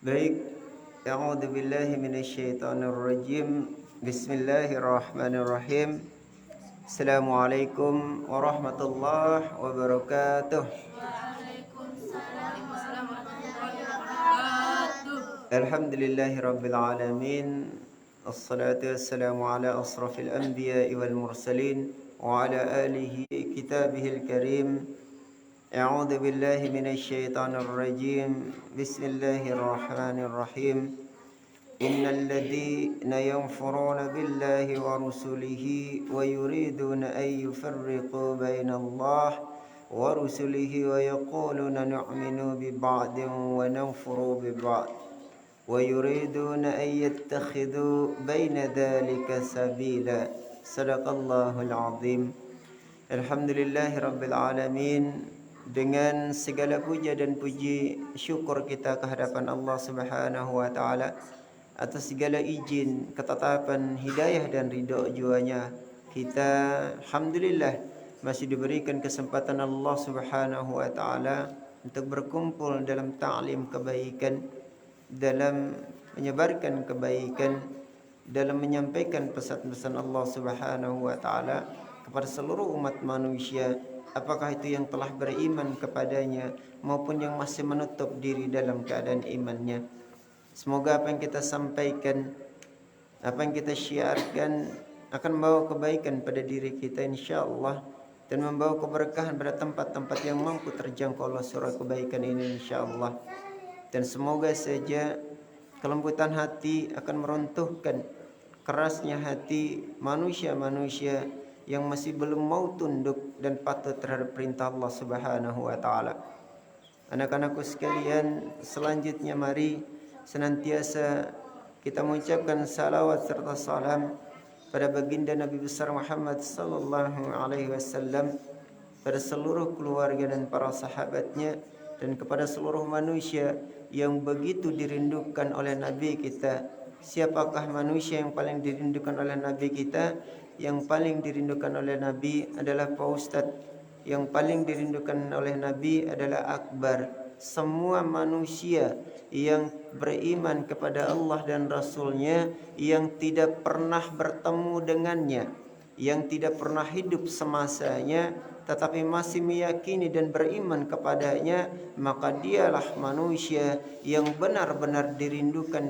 Baik, a'udzu billahi minasyaitonir rajim. Bismillahirrahmanirrahim. Assalamualaikum warahmatullahi wabarakatuh. Waalaikumsalam warahmatullahi wabarakatuh. Alhamdulillahirabbil alamin. Assalatu wassalamu ala asrafil anbiya'i wal mursalin wa ala alihi kitabihil karim. A'udzu billahi minasyaitonir rajim. Bismillahirrahmanirrahim. Innal ladzina yanfuruna billahi wa rusulihi wa yuriduna an yufarriqu bainallahi wa rusulihi wa yaquluna nu'minu bi ba'din wa nanfuru bi ba'd wa yuriduna an yattakhidhu baina dhalika sabila. Sadaqallahul azim. Alhamdulillahirabbil alamin. Dengan segala puja dan puji syukur kita kehadapan Allah Subhanahu wa taala atas segala izin, ketetapan, hidayah dan ridha juanya, kita alhamdulillah masih diberikan kesempatan Allah Subhanahu wa taala untuk berkumpul dalam ta'lim kebaikan, dalam menyebarkan kebaikan, dalam menyampaikan pesan-pesan Allah Subhanahu wa taala kepada seluruh umat manusia, apakah itu yang telah beriman kepadanya maupun yang masih menutup diri dalam keadaan imannya. Semoga apa yang kita sampaikan, apa yang kita syiarkan akan membawa kebaikan pada diri kita insyaallah, dan membawa keberkahan pada tempat-tempat yang mampu terjangkau oleh surah kebaikan ini insyaallah. Dan semoga saja kelembutan hati akan meruntuhkan kerasnya hati manusia-manusia yang masih belum mau tunduk dan patuh terhadap perintah Allah Subhanahu wa taala. Anak-anakku sekalian, selanjutnya mari senantiasa kita mengucapkan salawat serta salam pada baginda Nabi besar Muhammad sallallahu alaihi wasallam, pada seluruh keluarga dan para sahabatnya, dan kepada seluruh manusia yang begitu dirindukan oleh Nabi kita. Siapakah manusia yang paling dirindukan oleh Nabi kita? Yang paling dirindukan oleh Nabi adalah Pak Ustadz. Yang paling dirindukan oleh Nabi adalah akbar. Semua manusia yang beriman kepada Allah dan Rasulnya, yang tidak pernah bertemu dengannya, yang tidak pernah hidup semasanya, tetapi masih meyakini dan beriman kepadanya, maka dialah manusia yang benar-benar dirindukan,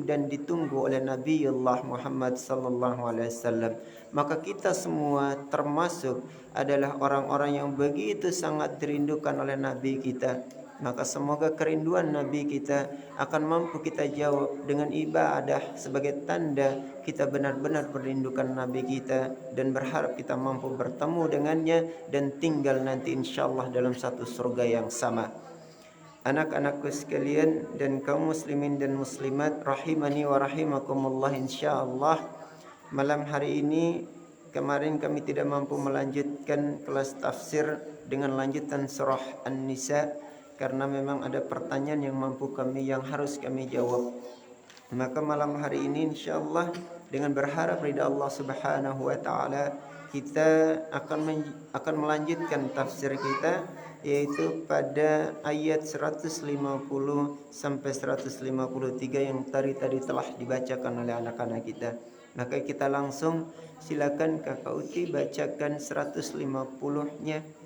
dan ditunggu oleh Nabi Allah Muhammad sallallahu alaihi wasallam. Maka kita semua termasuk adalah orang-orang yang begitu sangat dirindukan oleh Nabi kita. Maka semoga kerinduan Nabi kita akan mampu kita jawab dengan ibadah sebagai tanda kita benar-benar merindukan Nabi kita dan berharap kita mampu bertemu dengannya dan tinggal nanti insyaallah dalam satu surga yang sama. Anak-anakku sekalian dan kaum muslimin dan muslimat rahimani wa rahimakumullah, insyaallah malam hari ini, kemarin kami tidak mampu melanjutkan kelas tafsir dengan lanjutan surah An-Nisa karena memang ada pertanyaan yang harus kami jawab. Maka malam hari ini insyaallah dengan berharap ridha Allah Subhanahu wa taala, kita akan melanjutkan tafsir kita, yaitu pada ayat 150 sampai 153 yang tadi telah dibacakan oleh anak-anak kita. Maka kita langsung silakan Kakak Uti bacakan 150-nya.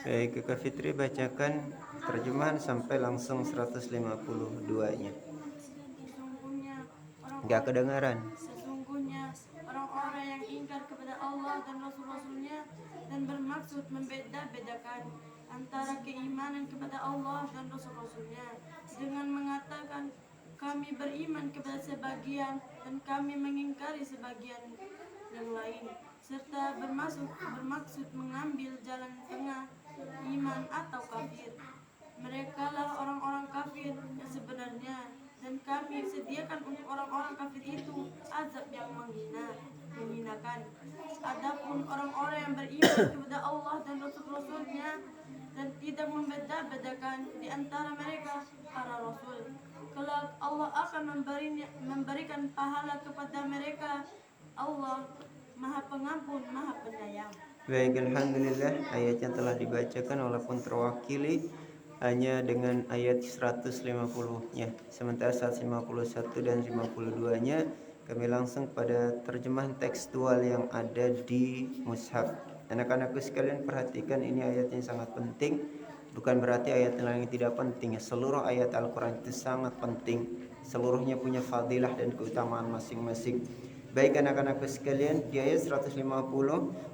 Baik, Kakak Fitri bacakan terjemahan sampai langsung 152-nya. Sesungguhnya Nggak kedengaran. orang-orang yang ingkar kepada Allah dan Rasul-Rasulnya dan bermaksud membeda-bedakan antara keimanan kepada Allah dan Rasul-Rasulnya dengan mengatakan kami beriman kepada sebagian dan kami mengingkari sebagian yang lain, serta bermaksud mengambil jalan tengah iman atau kafir. Mereka lah orang-orang kafir yang sebenarnya, dan kami sediakan untuk orang-orang kafir itu azab yang menghinakan. Adapun orang-orang yang beriman kepada Allah dan Rasul-Rasulnya dan tidak membeda-bedakan di antara mereka para Rasul, kelak Allah akan memberikan pahala kepada mereka. Allah Maha Pengampun, Maha Penyayang. Baik, alhamdulillah ayatnya telah dibacakan walaupun terwakili hanya dengan ayat 150-nya. Sementara 151 dan 52-nya kami langsung pada terjemahan tekstual yang ada di mushaf. Anak-anakku sekalian perhatikan, ini ayat yang sangat penting. Bukan berarti ayat lain tidak penting. Seluruh ayat Al-Quran itu sangat penting. Seluruhnya punya fadilah dan keutamaan masing-masing. Baik anak-anakku sekalian, di ayat 150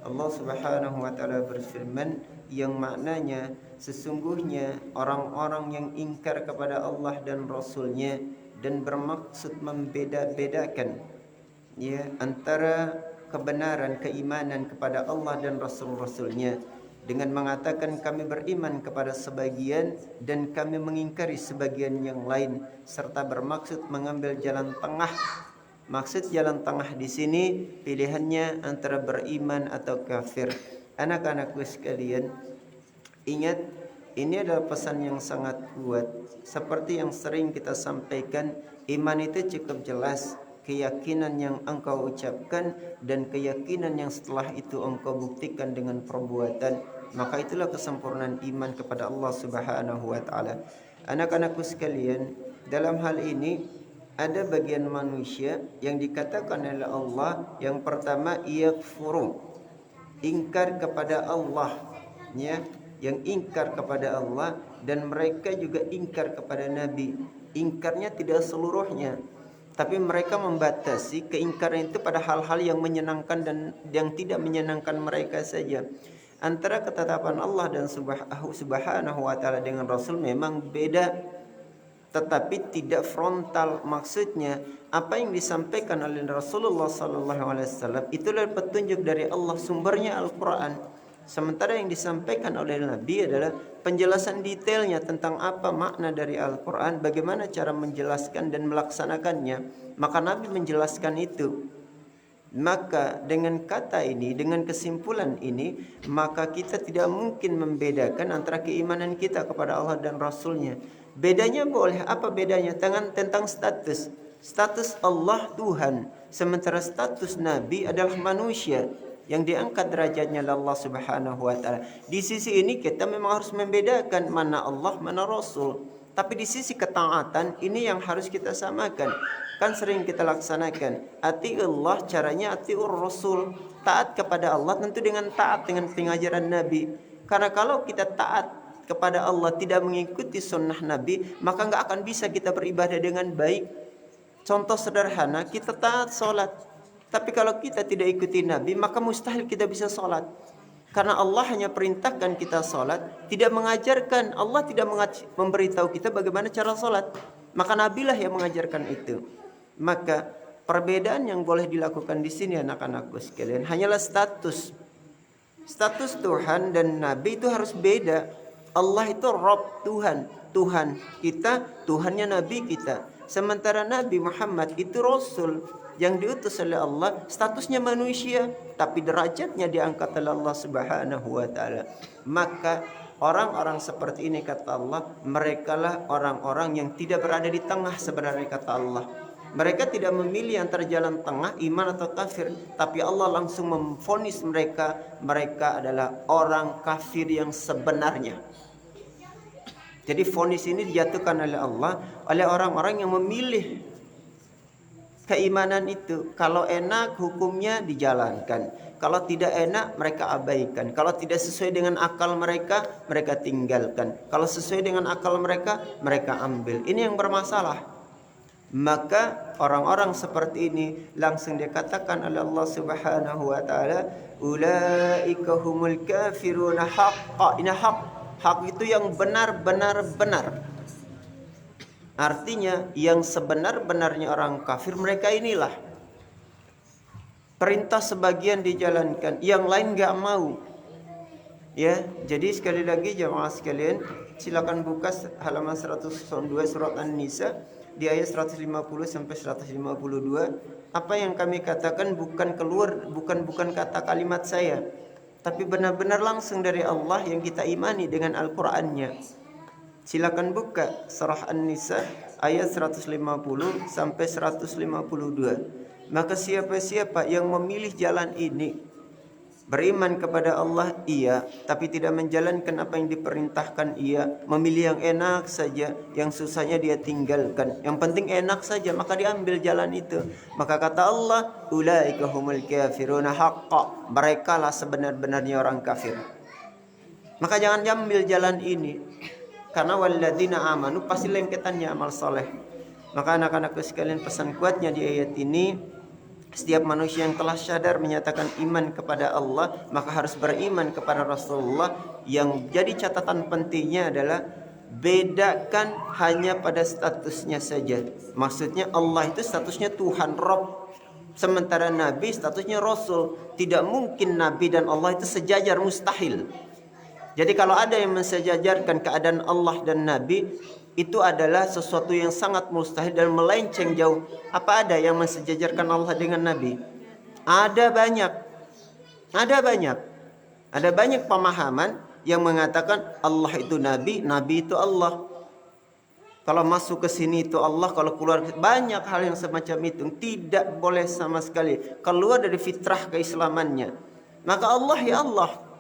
Allah Subhanahu wa taala berfirman yang maknanya sesungguhnya orang-orang yang ingkar kepada Allah dan Rasul-Nya dan bermaksud membeda-bedakan antara kebenaran keimanan kepada Allah dan Rasul-Rasul-Nya dengan mengatakan kami beriman kepada sebagian dan kami mengingkari sebagian yang lain, serta bermaksud mengambil jalan tengah. Maksud jalan tengah di sini pilihannya antara beriman atau kafir. Anak-anakku sekalian, ingat ini adalah pesan yang sangat kuat. Seperti yang sering kita sampaikan, iman itu cukup jelas, keyakinan yang engkau ucapkan dan keyakinan yang setelah itu engkau buktikan dengan perbuatan. Maka itulah kesempurnaan iman kepada Allah Subhanahu wa taala. Anak-anakku sekalian, dalam hal ini ada bagian manusia yang dikatakan oleh Allah yang pertama yakfuru, ingkar kepada Allah, yang ingkar kepada Allah, dan mereka juga ingkar kepada Nabi. Ingkarnya tidak seluruhnya, tapi mereka membatasi keingkaran itu pada hal-hal yang menyenangkan dan yang tidak menyenangkan mereka saja. Antara ketetapan Allah dan Subhanahu wa taala dengan Rasul memang beda, tetapi tidak frontal. Maksudnya apa yang disampaikan oleh Rasulullah SAW itulah petunjuk dari Allah, sumbernya Al-Quran. Sementara yang disampaikan oleh Nabi adalah penjelasan detailnya tentang apa makna dari Al-Quran, bagaimana cara menjelaskan dan melaksanakannya. Maka Nabi menjelaskan itu. Maka dengan kata ini, dengan kesimpulan ini, maka kita tidak mungkin membedakan antara keimanan kita kepada Allah dan Rasulnya. Bedanya boleh, apa bedanya? Tentang status. Status Allah Tuhan, sementara status Nabi adalah manusia yang diangkat derajatnya oleh Allah Subhanahu wa taala. Di sisi ini kita memang harus membedakan mana Allah, mana Rasul. Tapi di sisi ketaatan ini yang harus kita samakan. Kan sering kita laksanakan. Ati Allah caranya atiur Rasul. Taat kepada Allah tentu dengan taat dengan pengajaran Nabi. Karena kalau kita taat kepada Allah tidak mengikuti sunnah Nabi, maka nggak akan bisa kita beribadah dengan baik. Contoh sederhana, kita taat sholat, tapi kalau kita tidak ikuti Nabi, maka mustahil kita bisa sholat. Karena Allah hanya perintahkan kita sholat, tidak mengajarkan. Allah tidak memberitahu kita bagaimana cara sholat. Maka Nabilah yang mengajarkan itu. Maka perbedaan yang boleh dilakukan di sini anak-anakku sekalian hanyalah status. Status Tuhan dan Nabi itu harus beda. Allah itu Rabb, Tuhan, Tuhan kita, Tuhannya Nabi kita. Sementara Nabi Muhammad itu Rasul yang diutus oleh Allah, statusnya manusia, tapi derajatnya diangkat oleh Allah Subhanahu wa taala. Maka orang-orang seperti ini kata Allah, merekalah orang-orang yang tidak berada di tengah sebenarnya kata Allah. Mereka tidak memilih antara jalan tengah iman atau kafir, tapi Allah langsung memvonis mereka adalah orang kafir yang sebenarnya. Jadi vonis ini dijatuhkan oleh Allah oleh orang-orang yang memilih keimanan itu. Kalau enak hukumnya dijalankan, Kalau tidak enak, mereka abaikan. Kalau tidak sesuai dengan akal mereka, mereka tinggalkan. Kalau sesuai dengan akal mereka, mereka ambil. Ini yang bermasalah. Maka orang-orang seperti ini langsung dikatakan oleh Allah Subhanahu wa taala, ulaika humul kafiruna haqqa. Ini hak. Hak itu yang benar-benar benar. Artinya yang sebenar-benarnya orang kafir mereka inilah. Perintah sebagian dijalankan, yang lain enggak mau. Ya, jadi sekali lagi jemaah sekalian, silakan buka halaman 102 surat An-Nisa di ayat 150 sampai 152. Apa yang kami katakan bukan kata kalimat saya, tapi benar-benar langsung dari Allah yang kita imani dengan Al-Qur'annya. Silakan buka surah An-Nisa ayat 150 sampai 152. Maka siapa-siapa yang memilih jalan ini, beriman kepada Allah iya, tapi tidak menjalankan apa yang diperintahkan iya, memilih yang enak saja, yang susahnya dia tinggalkan, yang penting enak saja, maka diambil jalan itu. Maka kata Allah, ulaika humul kafiruna haqqa, mereka lah sebenar-benarnya orang kafir. Maka jangan ambil jalan ini, karena walladzina amanu pasti lengketannya amal soleh. Maka anak-anakku sekalian, pesan kuatnya di ayat ini, setiap manusia yang telah sadar menyatakan iman kepada Allah, maka harus beriman kepada Rasulullah. Yang jadi catatan pentingnya adalah bedakan hanya pada statusnya saja. Maksudnya Allah itu statusnya Tuhan, Rabb, sementara Nabi statusnya Rasul. Tidak mungkin Nabi dan Allah itu sejajar, mustahil. Jadi kalau ada yang mensejajarkan keadaan Allah dan Nabi, itu adalah sesuatu yang sangat mustahil dan melenceng jauh. Apa ada yang mensejajarkan Allah dengan Nabi? Ada banyak. Ada banyak pemahaman yang mengatakan Allah itu Nabi, Nabi itu Allah. Kalau masuk ke sini itu Allah, kalau keluar, banyak hal yang semacam itu. Tidak boleh sama sekali keluar dari fitrah keislamannya. Maka Allah ya Allah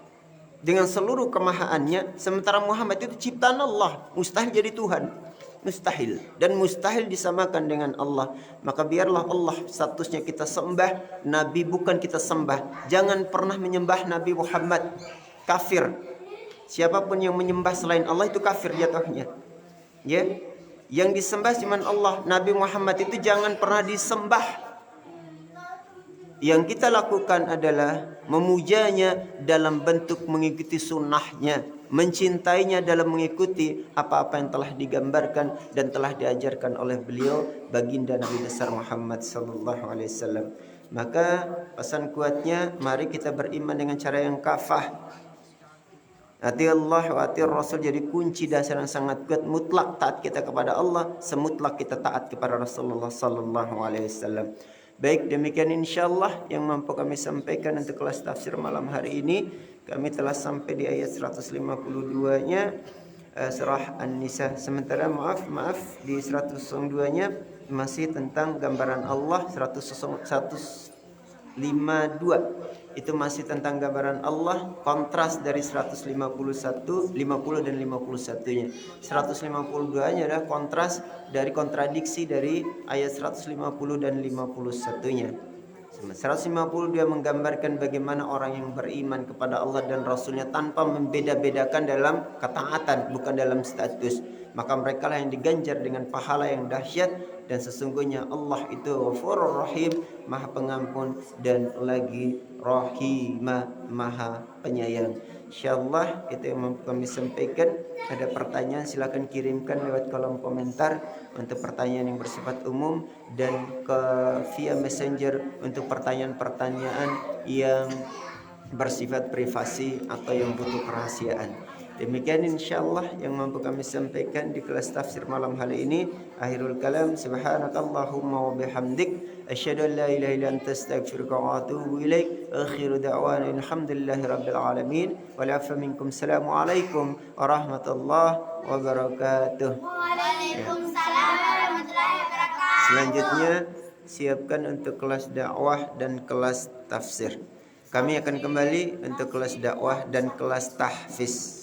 dengan seluruh kemahaannya, sementara Muhammad itu ciptaan Allah, mustahil jadi Tuhan, mustahil, dan mustahil disamakan dengan Allah. Maka biarlah Allah statusnya kita sembah, Nabi bukan kita sembah. Jangan pernah menyembah Nabi Muhammad, kafir. Siapapun yang menyembah selain Allah itu kafir jatuhnya. Ya, yang disembah cuma Allah. Nabi Muhammad itu jangan pernah disembah. Yang kita lakukan adalah memujanya dalam bentuk mengikuti sunnahnya, mencintainya dalam mengikuti apa-apa yang telah digambarkan dan telah diajarkan oleh beliau, baginda Nabi besar Muhammad sallallahu alaihi wasallam. Maka pesan kuatnya, mari kita beriman dengan cara yang kafah. Ati Allah wa ati Rasul jadi kunci dasar yang sangat kuat. Mutlak taat kita kepada Allah, semutlak kita taat kepada Rasulullah sallallahu alaihi wasallam. Baik, demikian insyaallah yang mampu kami sampaikan untuk kelas tafsir malam hari ini. Kami telah sampai di ayat 152-nya surah An-Nisa. Sementara maaf di 102-nya masih tentang gambaran Allah. 152 itu masih tentang gambaran Allah, kontras dari 151, 50 dan 51-nya. 152-nya adalah kontras dari kontradiksi dari ayat 150 dan 51-nya. 150 dia menggambarkan bagaimana orang yang beriman kepada Allah dan Rasulnya tanpa membeda-bedakan dalam ketaatan, bukan dalam status. Maka mereka lah yang diganjar dengan pahala yang dahsyat. Dan sesungguhnya Allah itu Ghafurur Rahim, Maha Pengampun, dan lagi Rahimah, Maha Penyayang. InsyaAllah itu yang kami sampaikan. Ada pertanyaan silakan kirimkan lewat kolom komentar untuk pertanyaan yang bersifat umum, dan ke via messenger untuk pertanyaan-pertanyaan yang bersifat privasi atau yang butuh kerahasiaan. Demikian insyaallah yang mampu kami sampaikan di kelas tafsir malam hari ini. Akhirul kalam, subhanakallahumma wa bihamdik, asyhadu an la ilaha illa anta, astaghfiruka wa atubu ilaik. Akhiru da'wana alhamdulillahi rabbil alamin. Wal afa minkum. Assalamualaikum warahmatullahi wabarakatuh. Waalaikumsalam warahmatullahi wabarakatuh. Selanjutnya siapkan untuk kelas dakwah dan kelas tafsir. Kami akan kembali untuk kelas dakwah dan kelas tahfiz.